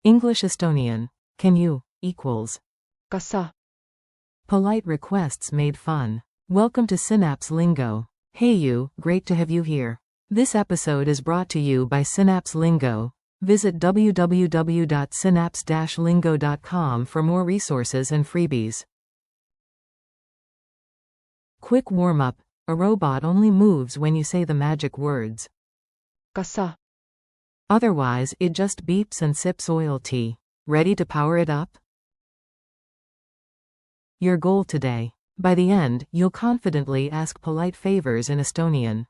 English-Estonian. Can you equals. kas sa. Polite requests made fun. Welcome to Synapse Lingo. Hey you, great to have you here. This episode is brought to you by Synapse Lingo. Visit www.synapse-lingo.com for more resources and freebies. Quick warm-up. A robot only moves when you say the magic words. kas sa. Otherwise, it just beeps and sips oil tea. Ready to power it up? Your goal today. By the end, you'll confidently ask polite favors in Estonian.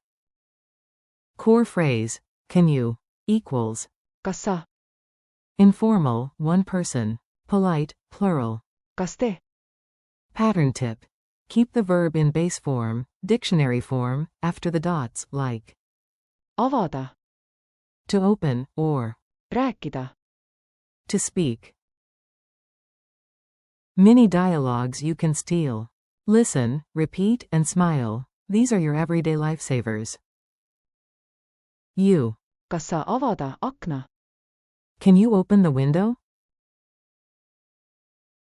Core phrase. Can you equals. kas sa. Informal, one person. Polite, plural. kas te. Pattern tip. Keep the verb in base form, dictionary form, after the dots, like avada. to open, or rääkida. to speak. Mini dialogues you can steal. Listen, repeat, and smile. These are your everyday lifesavers. You. kas sa avada akna. Can you open the window?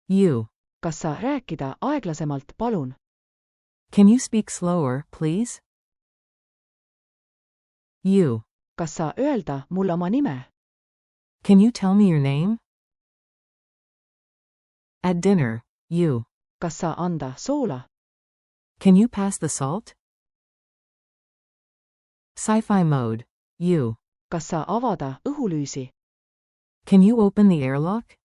You. kas sa rääkida aeglasemalt, palun? Can you speak slower, please? You. kas sa öelda mulle oma nime? Can you tell me your name? At dinner. You. kas sa anda soola? Can you pass the salt? Sci-fi mode. You. kas sa avada õhulüüsi? Can you open the airlock?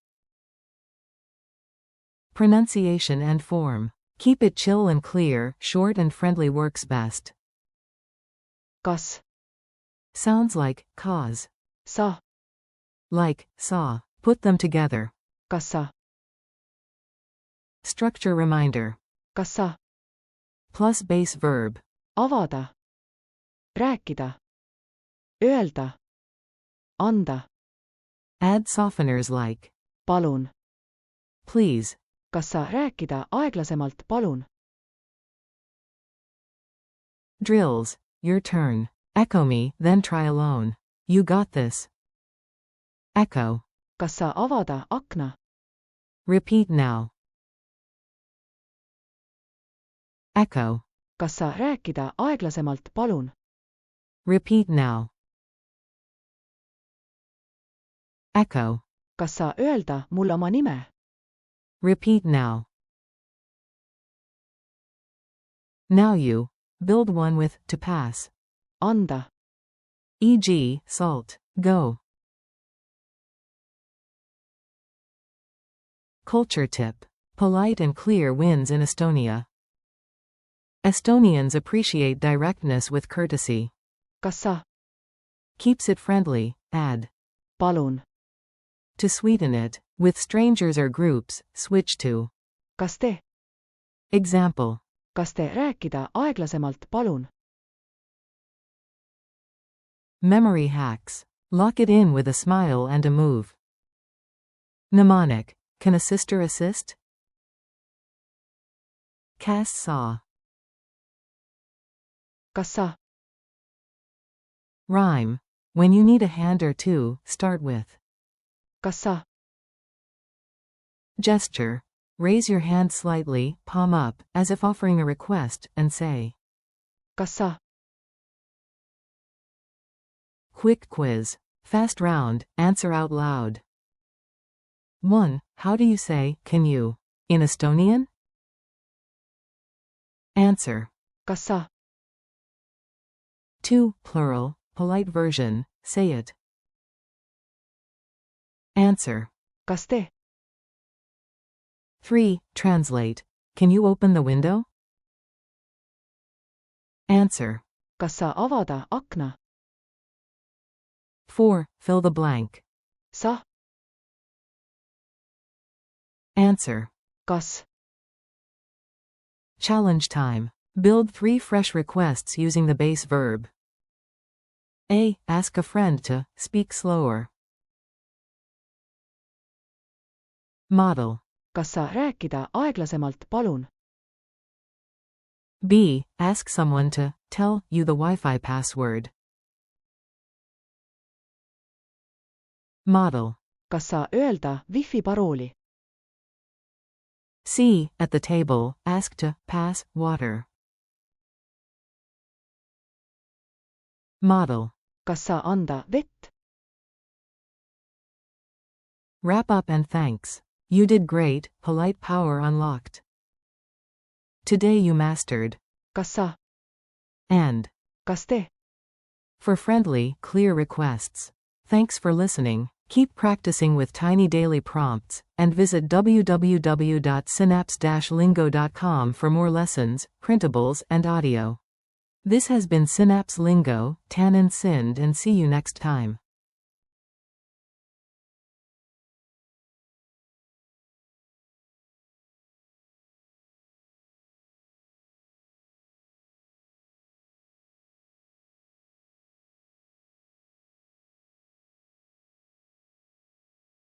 Pronunciation and form. Keep it chill and clear, short and friendly works best. kas Sounds like cause. sa. Like saw. Put them together. kas sa. Structure reminder. kas sa. Plus base verb. avada. rääkida. öelda. anda. Add softeners like palun. please. kas sa rääkida aeglasemalt, palun? Drills. Your turn. Echo me, then try alone. You got this. Echo. kas sa avada akna? Repeat now. Echo. kas sa rääkida aeglasemalt, palun? Repeat now. Echo. kas sa öelda mulle oma nime? Repeat now. Now you. Build one with to pass. anda. E.g., salt. Go. Culture tip. Polite and clear wins in Estonia. Estonians appreciate directness with courtesy. kas sa. Keeps it friendly. Add palun. to sweeten it. With strangers or groups, switch to kas te. example. kas te rääkida aeglasemalt, palun? Memory hacks. Lock it in with a smile and a move. Mnemonic. Can a sister assist? Cast saw. kas sa. Rhyme. When you need a hand or two, start with kas sa. gesture. Raise your hand slightly, palm up, as if offering a request, and say kas sa. quick quiz. Fast round, answer out loud. 1. How do you say, can you, in Estonian? Answer. kas sa. 2. Plural, polite version, say it. Answer. kas te. 3. Translate. Can you open the window? Answer. kas sa avada akna? 4. Fill the blank. sa. Answer. kas. Challenge time. Build 3 fresh requests using the base verb. A. Ask a friend to speak slower. Model. kas sa rääkida aeglasemalt, palun? B. Ask someone to tell you the Wi-Fi password. Model. kas sa öelda wifi parooli? C. At the table, ask to pass water. Model. Kas sa anda vett? Wrap up and thanks. You did great, polite power unlocked. Today you mastered. Kas sa? And. Kas te? For friendly, clear requests. Thanks for listening. Keep practicing with tiny daily prompts, and visit www.synapse-lingo.com for more lessons, printables, and audio. This has been Synapse Lingo, Tan and Sind, and see you next time.